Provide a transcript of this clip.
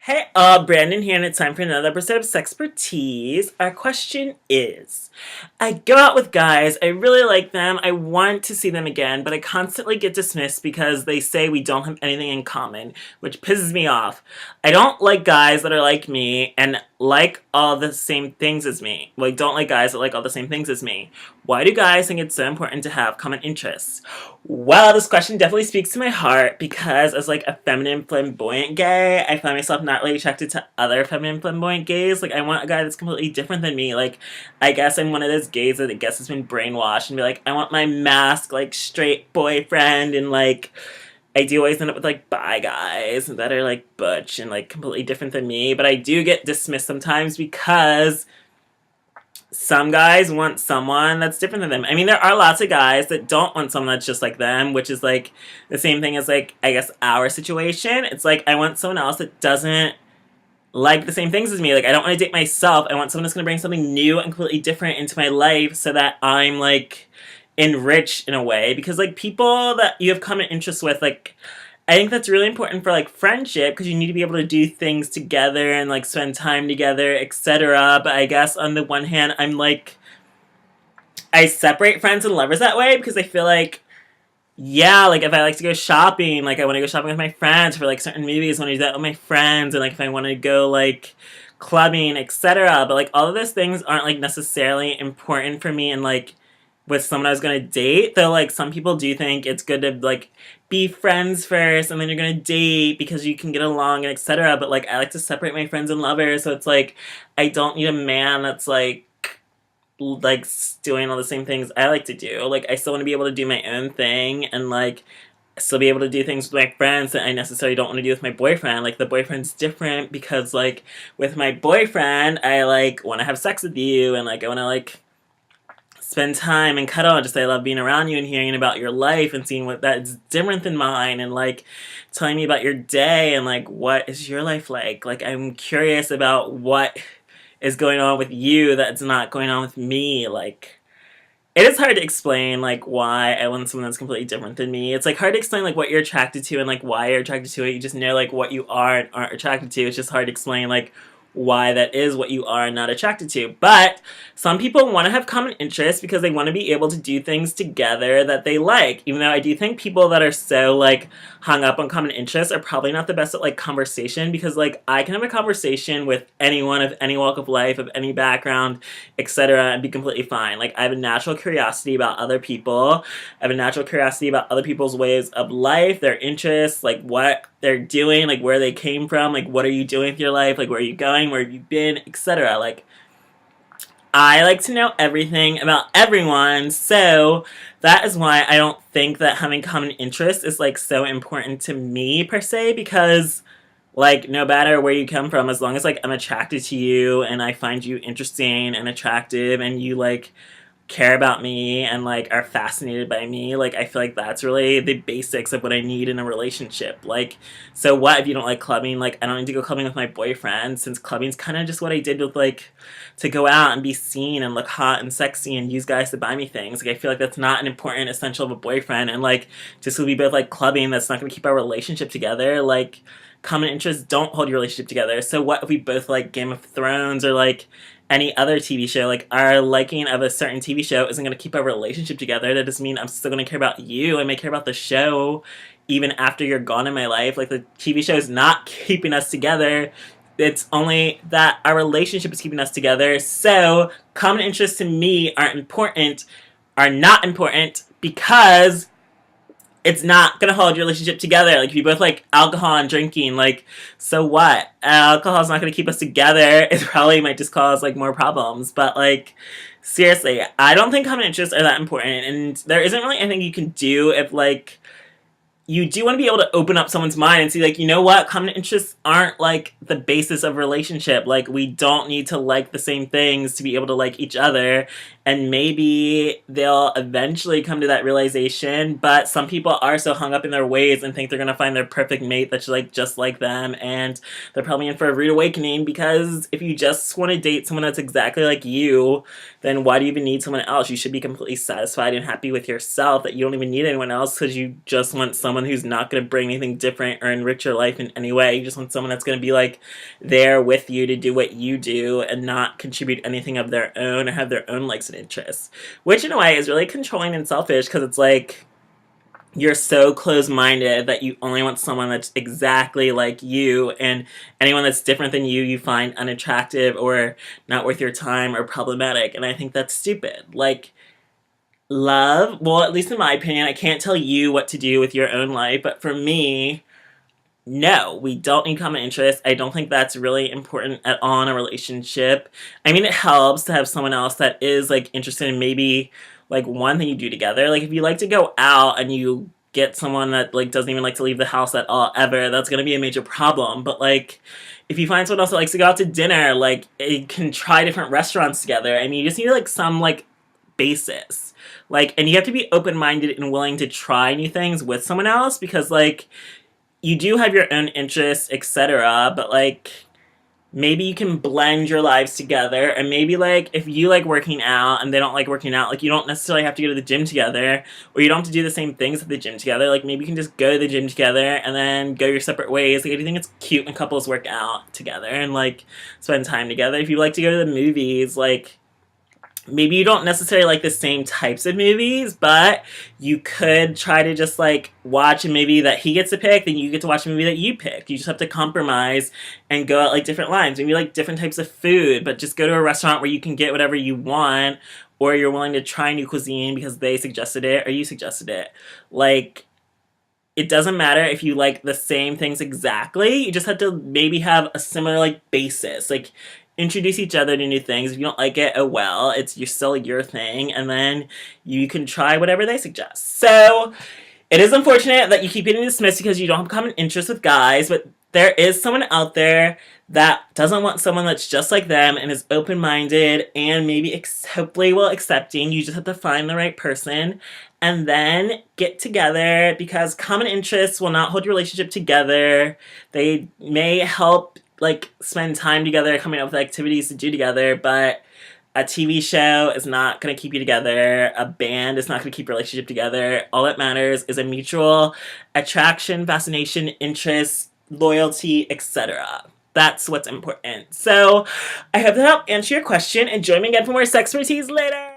Hey, Brandon here, and it's time for another episode of SexxPerTease. Our question is, I go out with guys, I really like them, I want to see them again, but I constantly get dismissed because they say we don't have anything in common, which pisses me off. I don't like guys that are like me and like all the same things as me. Like, don't like guys that like all the same things as me. Why do guys think it's so important to have common interests? Well, this question definitely speaks to my heart because as like a feminine flamboyant gay, I find myself not really attracted to other feminine flamboyant gays. Like I want a guy that's completely different than me. Like I guess I'm one of those gays that I guess has been brainwashed and be like, I want my mask like straight boyfriend, and like I do always end up with like bi guys that are like butch and like completely different than me. But I do get dismissed sometimes because some guys want someone that's different than them. I mean, there are lots of guys that don't want someone that's just like them, which is like the same thing as like, I guess, our situation. It's like, I want someone else that doesn't like the same things as me. Like, I don't want to date myself. I want someone that's going to bring something new and completely different into my life so that I'm like enriched in a way. Because like people that you have common interests with, like, I think that's really important for like friendship because you need to be able to do things together and like spend time together, etc. But I guess on the one hand, I'm like, I separate friends and lovers that way because I feel like, yeah, like if I like to go shopping, like I want to go shopping with my friends for like certain movies, I want to do that with my friends, and like if I want to go like clubbing, etc. But like all of those things aren't like necessarily important for me and like with someone I was gonna date. Though like some people do think it's good to like be friends first and then you're gonna date because you can get along and etc. But like I like to separate my friends and lovers, so it's like I don't need a man that's like doing all the same things I like to do. Like I still want to be able to do my own thing and like still be able to do things with my friends that I necessarily don't want to do with my boyfriend. Like the boyfriend's different because like with my boyfriend I like want to have sex with you and like I want to like spend time and cuddle. Just I love being around you and hearing about your life and seeing what that's different than mine and like telling me about your day and like what is your life like. Like I'm curious about what is going on with you that's not going on with me. Like it is hard to explain like why I want someone that's completely different than me. It's like hard to explain like what you're attracted to and like why you're attracted to it. You just know like what you are and aren't attracted to. It's just hard to explain like why that is what you are not attracted to. But some people want to have common interests because they want to be able to do things together that they like. Even though I do think people that are so like hung up on common interests are probably not the best at like conversation, because like I can have a conversation with anyone of any walk of life, of any background, etc. and be completely fine. Like I have a natural curiosity about other people. I have a natural curiosity about other people's ways of life, their interests, like what they're doing, like where they came from, like what are you doing with your life, like where are you going, where have you been, etc. Like I like to know everything about everyone, so that is why I don't think that having common interests is like so important to me per se, because like no matter where you come from, as long as like I'm attracted to you and I find you interesting and attractive and you like care about me and like are fascinated by me, like I feel like that's really the basics of what I need in a relationship. Like, so what if you don't like clubbing? Like I don't need to go clubbing with my boyfriend, since clubbing's kind of just what I did with like to go out and be seen and look hot and sexy and use guys to buy me things. Like I feel like that's not an important essential of a boyfriend, and like just because we both like clubbing, that's not going to keep our relationship together. Like common interests don't hold your relationship together. So what if we both like Game of Thrones or like any other TV show? Like our liking of a certain TV show isn't going to keep our relationship together. That doesn't mean I'm still going to care about you. I may care about the show even after you're gone in my life. Like the TV show is not keeping us together. It's only that our relationship is keeping us together. So common interests to me are not important because it's not gonna hold your relationship together. Like if you both like alcohol and drinking, like so what? Alcohol's not gonna keep us together. It probably might just cause like more problems. But like seriously, I don't think common interests are that important, and there isn't really anything you can do if like you do want to be able to open up someone's mind and see like, you know what, common interests aren't like the basis of a relationship. Like we don't need to like the same things to be able to like each other, and maybe they'll eventually come to that realization. But some people are so hung up in their ways and think they're gonna find their perfect mate that's like just like them, and they're probably in for a rude awakening, because if you just want to date someone that's exactly like you, then why do you even need someone else? You should be completely satisfied and happy with yourself, that you don't even need anyone else, because you just want someone someone who's not going to bring anything different or enrich your life in any way. You just want someone that's going to be like there with you to do what you do and not contribute anything of their own or have their own likes and interests. Which in a way is really controlling and selfish because it's like you're so close-minded that you only want someone that's exactly like you, and anyone that's different than you find unattractive or not worth your time or problematic. And I think that's stupid. Like, love, well, at least in my opinion, I can't tell you what to do with your own life, but for me, no, we don't need common interests. I don't think that's really important at all in a relationship. I mean, it helps to have someone else that is like interested in maybe like one thing you do together. Like if you like to go out and you get someone that like doesn't even like to leave the house at all ever, that's gonna be a major problem. But like if you find someone else that likes to go out to dinner, like you can try different restaurants together. I mean, you just need like some like basis. Like, and you have to be open-minded and willing to try new things with someone else because like you do have your own interests, etc., but like maybe you can blend your lives together, and maybe like if you like working out and they don't like working out, like you don't necessarily have to go to the gym together, or you don't have to do the same things at the gym together. Like maybe you can just go to the gym together and then go your separate ways. Like I do think it's cute when couples work out together and like spend time together. If you like to go to the movies, like maybe you don't necessarily like the same types of movies, but you could try to just like watch a movie that he gets to pick, then you get to watch a movie that you pick. You just have to compromise and go at like different lines. Maybe like different types of food, but just go to a restaurant where you can get whatever you want, or you're willing to try new cuisine because they suggested it or you suggested it. Like, it doesn't matter if you like the same things exactly. You just have to maybe have a similar like basis. Like introduce each other to new things. If you don't like it, oh well, it's you're still your thing, and then you can try whatever they suggest. So it is unfortunate that you keep getting dismissed because you don't have common interests with guys, but there is someone out there that doesn't want someone that's just like them and is open-minded and maybe hopefully will accepting. You just have to find the right person and then get together, because common interests will not hold your relationship together. They may help like spend time together, coming up with activities to do together, but a TV show is not going to keep you together. A band is not going to keep your relationship together. All that matters is a mutual attraction, fascination, interest, loyalty, etc. That's what's important. So I hope that helped answer your question, and join me again for more SexxxPerTease later.